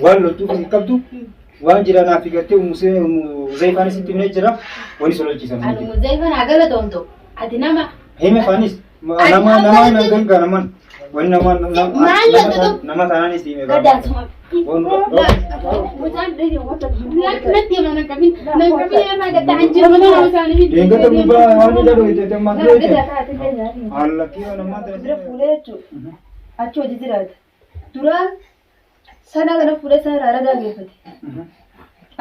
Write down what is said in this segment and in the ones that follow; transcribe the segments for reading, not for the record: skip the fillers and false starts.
والله تشوف كبدو واجرا نافقتي ومزيفان ستي من جرا وني سولل جيسان أنا مزيفان عقلة تونتو أدينا ما هي فانيس nama naganga naman wani nama tanani si me kada sama mutan dai wata natti mana kamin nan kamin yana ga tanjir mana wasani bi denga to ba wani da do ite ma ke Allah ki wana ma da dire fulecho acho jidirat dura sana gana fule sana rara da gefati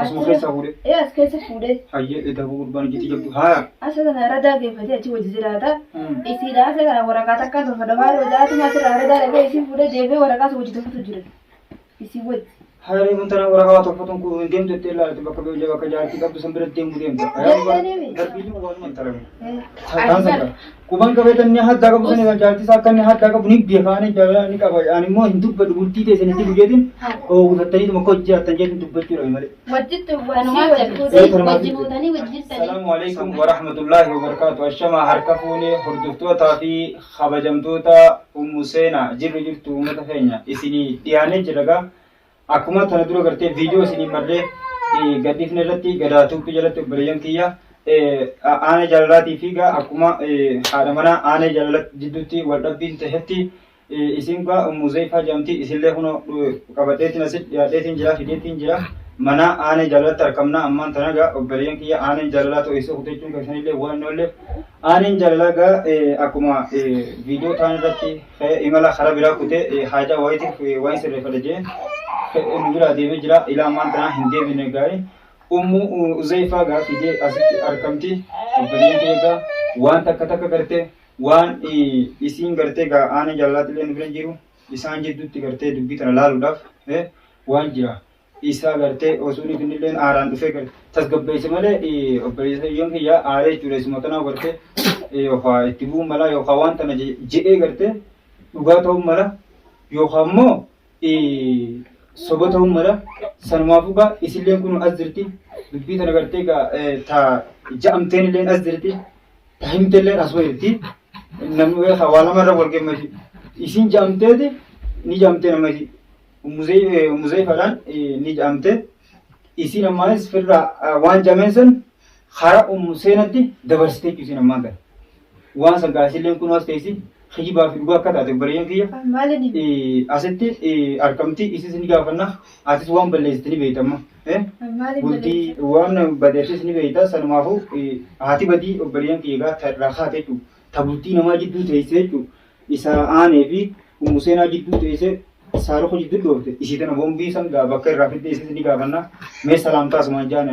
asmu kai sahure askese fude hayye ida bu ban jiti jabdu ha asa gana rara da gefati achi wajidirata isi da asa gana warakata ka do fada maro da tu masir rara da ga isi fude debe warakata wajidu futu jure isi waj hari muntana waraka to foton ku dem te tela te bakka be jaba jati kabdu sambere dem dem ayam darbi ju wan mantara tan saka kuban ka betan ne hat daga busane ga jati sa kan ne hat daga buni bikhane jala ni ka ani mo hindu bad bulti te sene ti bujedin o udatani to ko jata jetin to baccu ro mare wajitu wajibu tani wajit tani assalamu alaikum wa rahmatullahi wa barakatuh ashama harkafuni hurduftoota fi khabajamtoota ummusena jirru jirtu mata feenya isini diyaane jiraga akkuma tana dura gartee viidiyoo isinii marree gadhiifne irratti gadaatuutti jalatti obboleeyyan kiyya aanee jaalalaatii fi akkuma haadha manaa aanee jaalalatti jidduutti wal dhabbiin tahetti isin gaa muzeefaa jedhamti isinillee kuno qabadheetiin asit dhiyaadheetiin jira fideetiin jira mana aanee jaalalatti argamna ammaan tana gaa obboleeyyan kiyya aaneen jaalalaa ta'u isa kutechuun keessanillee waan ollee aaneen jaalalaa gaa akkuma viidiyoo ta'an irratti imala karaa biraa kutee haajaa wayiitiif wayin sirreeffate jee nujura deemee jira ilaa ammaan tanaa hin deebine gaarii ummu uzeefaa gaa fidee asitti argamti obboleeyyan kiyya gaa waan takka gartee waan isiin gartee gaa aanee jaalalaatiillee nu bira jiru isaan jidduutti gartee dubbii tana laaluudhaaf waan jira isaa gartee osoo nifinilleen aaraan dhufee gartee tasgabbeesse malee obboleeyyan kiyya aaree jechuudha isuma tanaa gartee yookaan itti bu'uun mala yookaan waan tana jedhee gartee dhugaa ta'uun mala yookaan immoo soba ta'uun mala sanumaafuu gaa isilleen kun as jirti dubbii tana gartee gaa ta ja'amteen illeen as jirti ta himteelleen as jirti namni waa lamarra wal geemmati isin ja'amteeti ni ja'amtee namati muzeefaadhaan ni ja'amtee isin ammaanis firraa waan jameen san hara seenatti dabarsitee isin ammaan kana waan san gaa isilleen kun as teessi خيبا في الواقع هذا بريان كيا أسيتي أركمتي إيش سني كافنا أسيس وان بلستني بيتما بولتي وان بدرسي سني بيتا سنماهو هاتي بدي بريان كيا تراخاته تو تبولتي نما جدو تيسه تو إسا آنه في ومسنا جدو تيسه سارو خو جدو دوته إيش تنا بومبي سان بكر رافيد إيش سني كافنا मैं सलामता समझ जान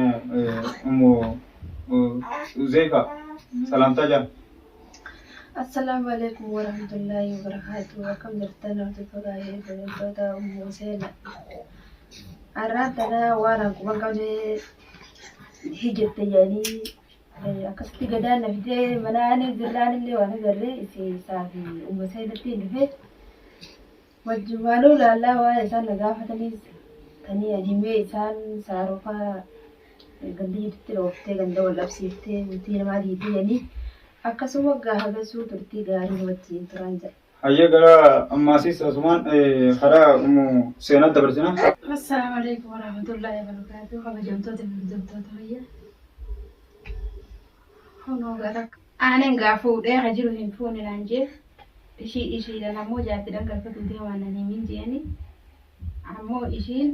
उज़ेफा सलामता जान Assalamualaikum warahmatullahi wabarakatuh. Welcome to Fagaye Bentoda Musena. Aratana wana kubangaje hijete yani akasti gadana vide manane zilani le wana garre isi safi umusena tinfe wajwalu la la wa isan nagafatani tani ajime isan sarofa gandi tirote ganda walabsifte mutina madi yani akkasuma gahagasuu turtii gaarii wajjin turan jedha. Hayyee gara ammaasis asumaan karaa seenaa dabarsina. Assalaamu alaikum warahmatullahi wabarakatuh. Kabajamtoota hordoftoota fayyaa. Kunoo gara aaneen gaa fuudhee haa jiru hin fuune naan jee ishiidhaan ammoo jaatidhaan galfatu deemaan nan himin jeeni ammoo ishiin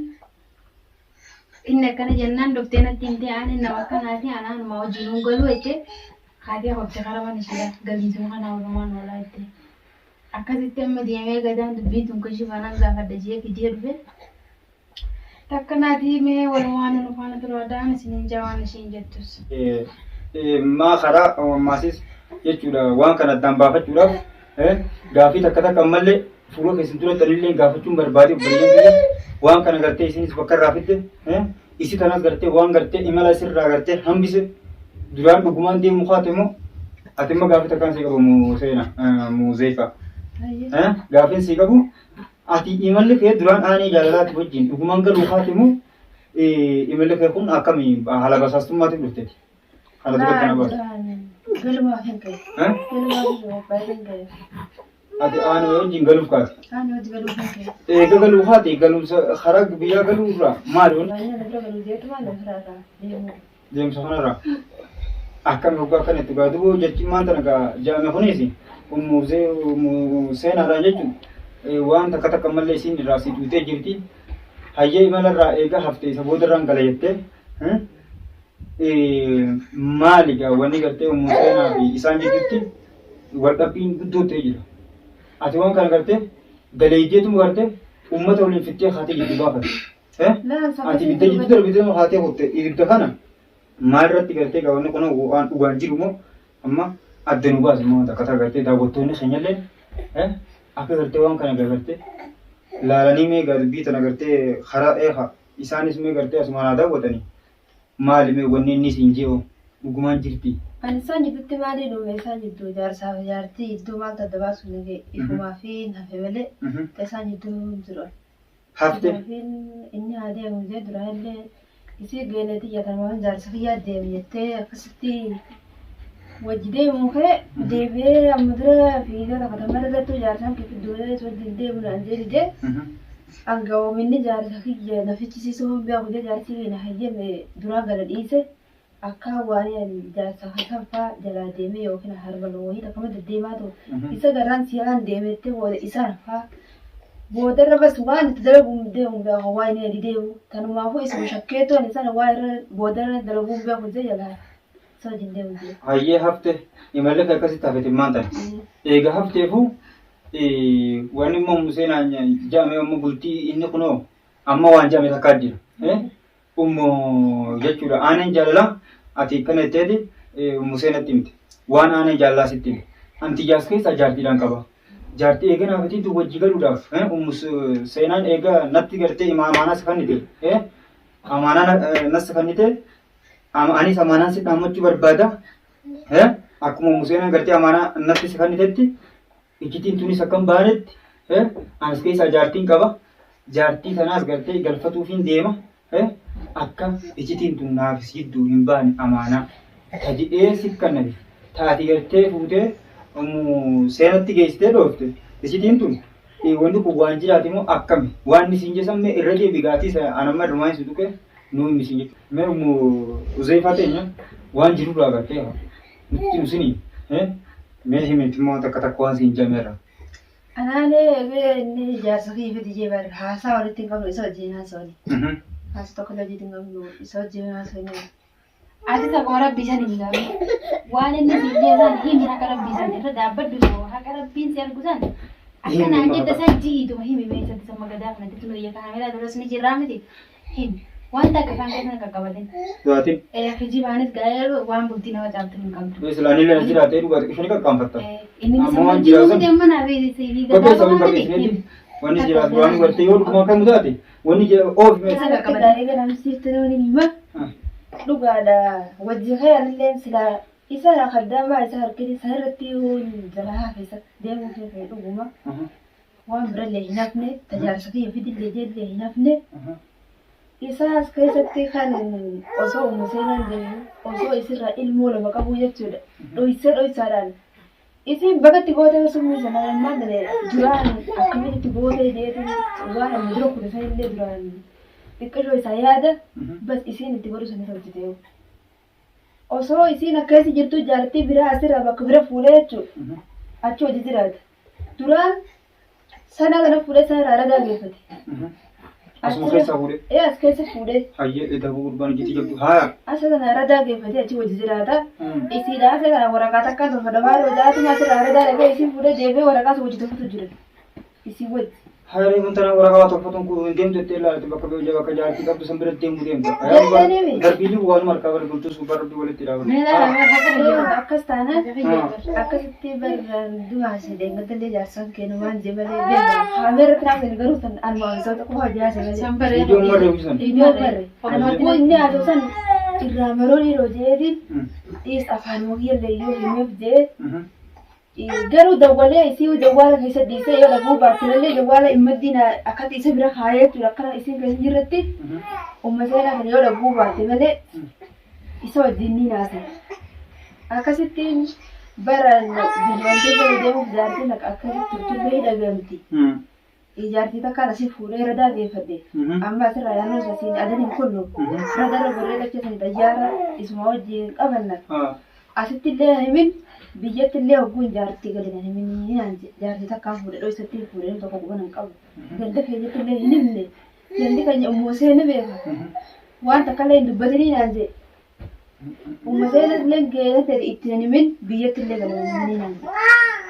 inni akkana jennaan doftee natti himtee aaneen nama akkanaati anaanuma wajjin galu jechee Hadi hotte karaman ishira galiisuma kana oromaan walaa itti akkasitti amma deemee gadaan dubbii tunko shifanan gaafadha jee fidee dhufe takka naati mee walumaan nu faana turwaadhaan isiniin jawaan ishiin jettus. Maa karaa maasis jechuudha waan kana addaan baafachuudhaaf gaafii takka ammallee fuula keessan tura tanillee gaafachuun barbaade obboleeyyan kiyya waan kana gartee isinis bakka irraa fidde isi kanas gartee waan gartee imala isirraa gartee hambise duraan dhugumaan deemu kaate moo ati immoo gaafii takkaan sii qabu muzeefa gaafiin sii qabu ati imalli kee duraan aanee jaalalaati wajjin dhugumaan galuu kaate moo imalli kee kun akkamii haala basaastummaatiif dhufteeti haala dura kana baasa. Galumaa hin gahe. Galumaa hin gahe. ati aanaa wajjin galuuf kaate. Ani hojii galuu kan ta'e. Eega galuu haati galuumsa karaa biyyaa galuu irraa maali wal Baay'ina dura galuu deetu maal ofirraa deemu. deemsa kanarraa akkam hoggaa kanatti gaa duboo jechuun maanta nagaa jaame kunis seenaadhaa jechuun waan takka takka mallee isiin irraa si duutee jirti. Hayyee imalarraa eega haftee isa boodarraan gala jettee maali gaa wanni gartee seenaa fi isaan jidduutti wal dhabbiin guddoo ta'e jira. Ati waan kana gartee galeeyyeetu gartee uummata waliin fittee haatee jiddu baafate. Ati bidda jiddu darbitee haatee hotte ibidda kana maal irratti gartee gaawwanni kun waan dhugaan jiru moo amma adda nu baase moo takka gartee daawwattoonni keenyallee akka gartee waan kana gartee laalanii mee dubbii tana gartee karaa eeha isaanis mee gartee asumaan daawwatanii maali mee wanni inni siin jee'u dhugumaan jirti. Ani isaan jidduutti maali dhume isaan jidduu jaarsaaf jaartii iddoo maal adda baasu nage ifumaa fi hafe malee isaan jidduu jiru. Hafte. Inni adeemu jee duraallee isii geeneeti jedhaman jaarsa fiyyaa deemu jettee akkasitti wajji deemu kee deebi'ee amma dura fiigaa lafa tamara irratti jaarsaan kiddoolee wajjin deemu naan jedhee angawoominni jaarsa kiyya nafichisiisuu hundaa kudee jaarsi na hayyame duraa gala dhiise akka waan jaarsa kasaffaa jalaa deeme yookiin harba wayii akkama deddeemaa ta'u isa garaan siyaan deemettee booda isa rafaa boodarra bas waan itti dalaguun deemu beeku waa inni adi deemu tanumaafuu isa shakkeetoon isaan waa irra boodarra dalaguun beeku jee jalaa isa wajjin deemu jee. Hayyee hafte imallee akkasitti hafete maanta eega hafteefuu wanni immoo museenaan jaame immoo bultii inni kunoo amma waan jaame takkaa jira. Ummoo jechuudha aanaan jaalala ati kana jetteeti museenatti himte waan aanaan jaalalaa sitti himte anti jaas keessa jaartiidhaan qaba. Jaartii eega naafatiitu wajji galuudhaaf seenaan eega natti gartee amaanaa safannite amaanaa nas safannite anis amaanaan si dhaammachuu barbaada akkuma museenaan gartee amaanaa natti safannitetti ijjitiin tunis akkam baanetti anas keessaa jaartiin qaba jaartii sanaas gartee galfatuufiin deema akka ijjitiin tun naaf jidduu hin baane amaanaa taji'ee sikkannabi taati gartee fuutee seenatti geessitee dhoofte ijjitiin tun wanti kun waan jiraate immoo akkami waan isin jeessamme irra deebi gaatii anamma irrumaa hin sutuqe nuu hin isin jechuudha. Mee uzeefaa teenya waan jirurraa gartee nutti nusinii mee himiti immoo takka takka waan siin jameerra. Anaalee inni jaarsa kiifiti jee bari haasaa walitti hin qabnu isa wajjin haasawani. Haasa tokko walitti hin qabnu isa wajjin haasawani. Ati tokko rabbisan hin gaafne waan inni biyyeessan himi akka rabbisan irra dhaabbaddu akka rabbiin si argusan akka naan jedda san jiituma himi meesatti sama gadaa kanatti tunu biyya kaameraa duras ni jirraa miti himi wanta akka isaan keessan qaqqabatin. Du'aatiin. Kijibaanis gaa'eeru waan bultii nama caaltu hin qabdu. Islaanii lana jiraatee dhugaati ishanii qaqqaanfatta. Inni sama jiruuti amma naa beeksisanii gadaa qabaatanii wanni jiraatu waan gartee yoo dhuguma kan taate wanni oofi Isa qaqqabalee ganamsiifte nuuni hima. Dhugaadha wajji hayallee sila isa kaddamaa isa harkiti isa irratti jalaa keessa deemuu keessa dhuguma waan birallee hin hafne tajaajila kiyya fidillee jeellee hin hafne isaas keessatti kan osoo museenaan deemu osoo isirraa ilmoo lama qabu jechuudha dhoysaadhaan isin bakka gootee summii sana maal duraan akkamitti gootee deetu waan amma dura kudha illee duraan xiqqashoo isaa yaada bas isiin itti godhu sana hojjetee osoo isiin akkasii jirtu jaartii biraa asirraa bakka bira fuudhee jechuudha achi hojii jiraata duraan sana kana fuudhee sana irraa ragaa geeffate. Asuma keessa fuudhee. As keessa fuudhee. Hayyee dabuu gurbaan jitti jirtu haa. Asa kana ragaa geeffate achi hojii jiraata. Isiidhaa asa kana waraqaa takkaan tolfatamaa yoo jaatuma asirraa ragaa dhagee isiin fuudhee deebee waraqaa hojii tokkotu jira. Isii wajji. Hayree kun tanaa waraqaa tokkotuun kun deemtu itti ilaalate bakka biyya bakka jaartii qabdu san biratti deemuu deemta. Darbiilee waanuma harkaa bara bultus gubbaa rabbii walitti dhaabatu. Akkas taanaan akkasitti du'aase deemgatallee jaarsaan kennu waan jebalee deema. Haamee irratti naaf garuu san almaansoota qofa jaase malee. Ijoon marre bisan. Ijoon marre. Anumatti inni haasoo san irraa maroo dhiiroo jeetiin dhiis afaan wakiillee yoo himeef jee garuu dawwalee isii dawwaala keessa dhiisee yoo dhaguu baattilallee dawwaala immaddiin akkatti isa bira kaayeetu akkana isiin keessa jirratti uummateera kana yoo dhaguu baatte malee isa wajjin ni naase. Akkasittiin Baran wanti fayyadamu jaartiin akkasitti turtee dhagamti. Ijaartii takka asii fuudhee radaa geeffadhe. Amma asirraa yaanoo sasiin adaniin kunnu radarra goree dachasanii xayyaara isuma wajjin qabanna. Asitti illee himin biyyatti illee hogguun jaartii galina himin jaartii takkaan fuudhee dho'isatti fuudhee tokko gubanan qabu. Ganda keenyatti illee hin himne. Gandi keenya ummusee ni beeka. Waan takka illee hin dubbatanii naan jedhe. Ummusee illee geessatti itti himin biyyatti illee galina naan jedhe.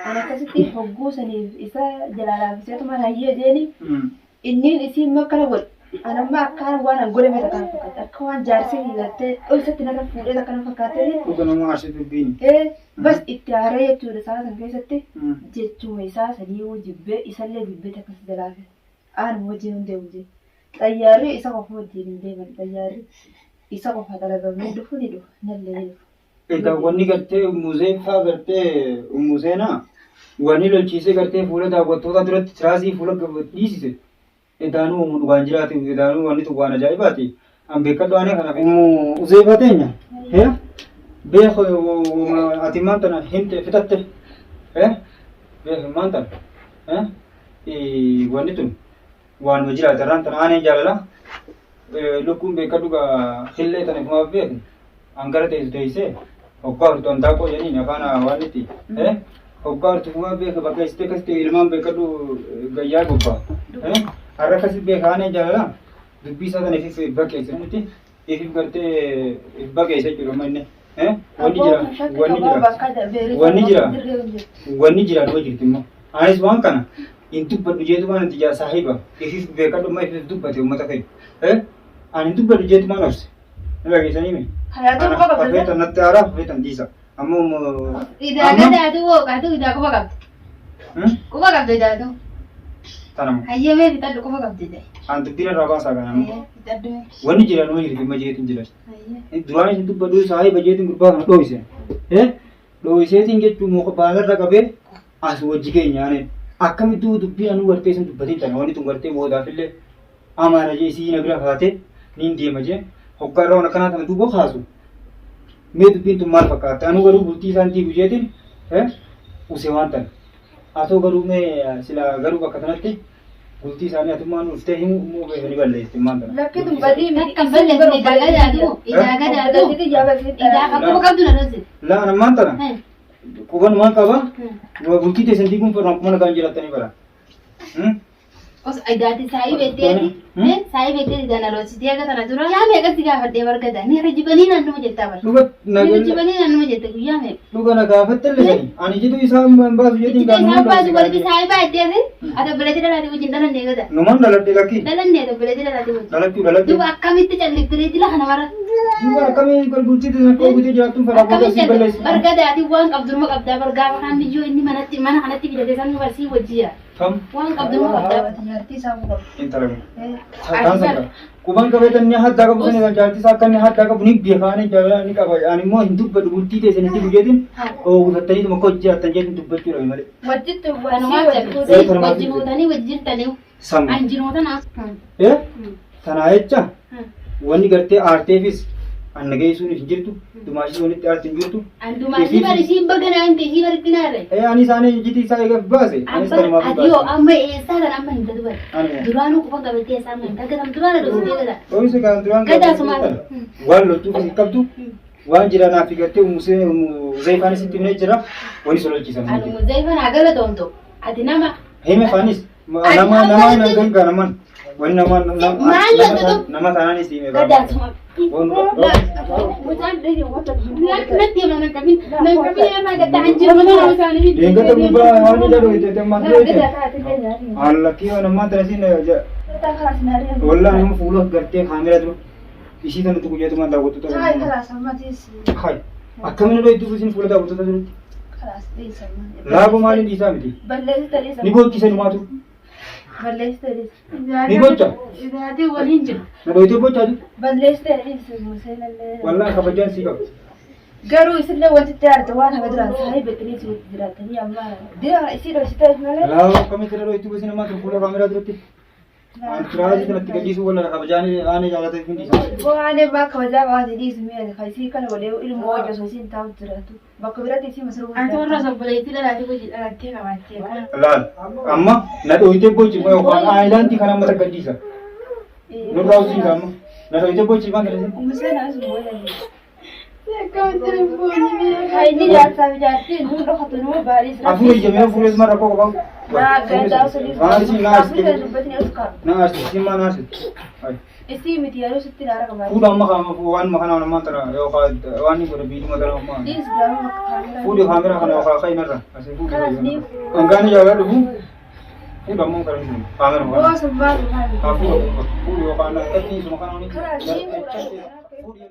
Ana akkasitti hogguu saniif isa jalalaafisatuma hayyee jeeni inniin isiin makkana godhe. Anamma akkaan waan an godhame takkaan fakkaate akka waan jaarsee hiigattee dho'isatti narra fuudhee takkana fakkaatee. Dhuganamuu arsii dubbiin. Bas itti haaree jechuudha isaa san keessatti jechuma isaa sadii yoo jibbee isallee jibbee takkas jalaafe. Aanuma wajjin hin deemu jee. Xayyaarri isa qofa wajjin hin deeman xayyaarri isa qofa dalagamee dhufu ni dhufa nallee dhufu. Egaa wanni gartee muuzeen fa'aa gartee muuzeenaa wanni lolchiisee gartee fuula daawwattoota duratti tiraasii fuula dhiisise. Edaanuu waan jiraate edaanuu wanni tokko waan ajaa'ibaati. An beekadhu waan kanaaf uzee baateenya. Beeko ati maanta himte fitatte. Beeko maanta wanni tun waan jiraate irraan tana aanee jaalala. Lukkuun beekadhu gaa hillee tana kumaaf beeku. Angara teessee hoggaa hortu antaaqoo jedhanii afaan waan itti. Hoggaa hortu kumaaf beeku bakka istee kastee ilmaan beekadhu gayyaa gubbaa. Har'a akkasii beekaanee jaalala dubbii isaa sana ifif baqeessa nuti ifif gartee baqeessa jechuudha manni. Wanni jira dhuma jirti immoo. Anis waan kana hin dubbadhu jeetu waan itti saahiba ifif beekadhu amma ifif dubbate uummata fayyadu. Ani hin dubbadhu jeetu maan obse. Nala keessanii mi? Feetan natti haaraa feetan dhiisa. Ammoo. Idaa gadaatu wooqaatu idaa quba qabdi. Quba qabdi idaatu. Tanam. Hayyamee bitadhu quba qabdi ta'e. An dubbiin irraa baasaa kana. Bitadhu. Wanni jira dhuma jirti amma jeetiin jira. Duraan isin dubbadhu saahiba jeetiin gurbaa kana dho'ise. Dho'iseetiin jechuun muka baalarra qabee as wajji keenyaaneen akkamittuu dubbii anu gartee isin dubbatiin tana wanni tun gartee boodaafillee amaana jee isii na bira kaatee niin deema jee hoggaa irraa waan akkanaa tana duuba kaasu. Mee dubbiin tun maal fakkaata anu garuu bultii isaan diigu jeetiin usee waan tana. Haa ta'u garuu mee sila garuu bakka kanatti bultii isaanii atummaan dhuftee himuu beekanii balleessi maan tana. Lakki tun badii Kan balleessi idaa gadaatu idaa gadaatu idaa quba qabdu na dhoose. Laa nammaan tana quban maan qaba bultii teessan diiguun farraan kuma nagaan jiraatanii bara. Os idaati saayii beekteeti saayii beekteeti dana dhoositee aga tana dura yaa meeqatti gaafadhee bargada ni rajibanii naannuma jettaa bara. Ni rajibanii naannuma jette guyyaa meeqa. Dhuga na gaafattellee ani jitu isaa hin baasu jeetiin Kita isaan baasu walgi saayii baay'atteeti ata bileeti dhalaati wajjin dhalannee gada. Numan dhaladhe lakkii. Dhalannee ata bileeti dhalaati wajjin. Dhaladhe. Duuba akkamitti calliftiriiti lafa namara. Duuba akkamii bultii teessan koo butee jiraattuun faraa booda si balleessi. Bargadaati waan qabdurma qabdaa bargaa kanaan biyyoo inni mana kanatti fidatee san barsii wajjiya. Kam? Waan qabdurma qabdaa. jaartii isaa muka. Intala taansa kuban qabeetan ni haddaa qabu sani jaartii isaa akka inni haddaa qabu ni beekaanii jaalala ni qaba ani immoo hin dubbadhu bultii teessan itti gujeetin guutattanii tuma koo jiraattan jeetin dubbachuudha malee. Wajjitti wajjin hootanii wajjin jirtanii Samu. anjinootana. Tanaa jecha wanni gartee aarteefis anna geessuun hin jirtu dumaashii walitti aarti hin jirtu. Andumaashii barisiin baganaa hin ta'e baratti naarre. Ani isaanii jiti isaa eegaaf baase. Anis tanumaaf baase. Adiyoo amma eessaa kan amma hin dadu bara. Duraanuu kufa qabatee eessaa amma hin daggatam duraana dhoositee gada. Oomisha kan duraan Gadaa sumaan. waan loltuuf hin qabdu waan jira naaf gartee zeefaanis itti himee jira wani sololchiisan. Anu zeefaan agala toonto. Ati nama. Hime faanis nama gangaa naman wani nama taanaanis hime ba'a. Gadaa sumaan. Deengata gubbaa waan ni dadhu itti temmaa hallakii waan ammaa tanasiin wallaan nama fuula gartee kaamera dura ishii tana tuqu jeetumaan daawwattoota Hai kalaas ammatiis. Hai akkamina dha itti fuusin fuula daawwattoota duratti Kalaas dhiisan. laafoo maaliin dhiisaa miti Balleessita dhiisan. ni bookkisa numaatu Balleessita dhiisan. ni bocha Idaatii waliin jiru. na dhoyitee bochaatu Balleessita dhiisan museenallee. wallaan kabajaan sii qabu Garuu isillee wantitti aarte waan haga duraan saahii beekanii si walitti jiraatanii amma dira isii dhoositee malee. laafoo akkamitti dha dhoyitee fuusin namaa fuula kaameraa duratti An kira ji tana tiga su wala kabajani ane jala ta hindi. Bu'aane bakka wajaa baate dhiisu mee kaisii kana godhee ilmoo wajja soosiin taa'u jiraatu. Bakka biratti isii masaruu Ati warra sobboleettii dhalaatee hojii dhalattee qabaattee. Laal amma na dhoyte bochi mo yookaan aayilaantii kana mata gadhiisa. Nurraa hojii amma na dhoyte bochi maal jedhani? Umuseen asuma wajjin. Kaini Kaini jaarsaa fi jaartii nuun dhokatu nuu baarii sirraa. Afurii jamee afurii isuma rakkoo qabamu. Naa gaddaa osoo Maal si naas Afurii kana dubbatni as kaa'u. naas si ma naas. Isii miti yeroo sitti naara qabaate. Fuudha amma kama waan makana nama tara yookaan waan ni godhe biitu matara amma. Dhiis gaafa bakka kaamera. Fuudhi kaamera kana yookaan kainarra. Kanas ni Angani jala dhufu. Fuudha ammoo kana dhufu. Kaamera kana. bu'aa sun baatu maali? Fuudha yookaan akkatti suma kana ni. Karaa ni. Fuudhi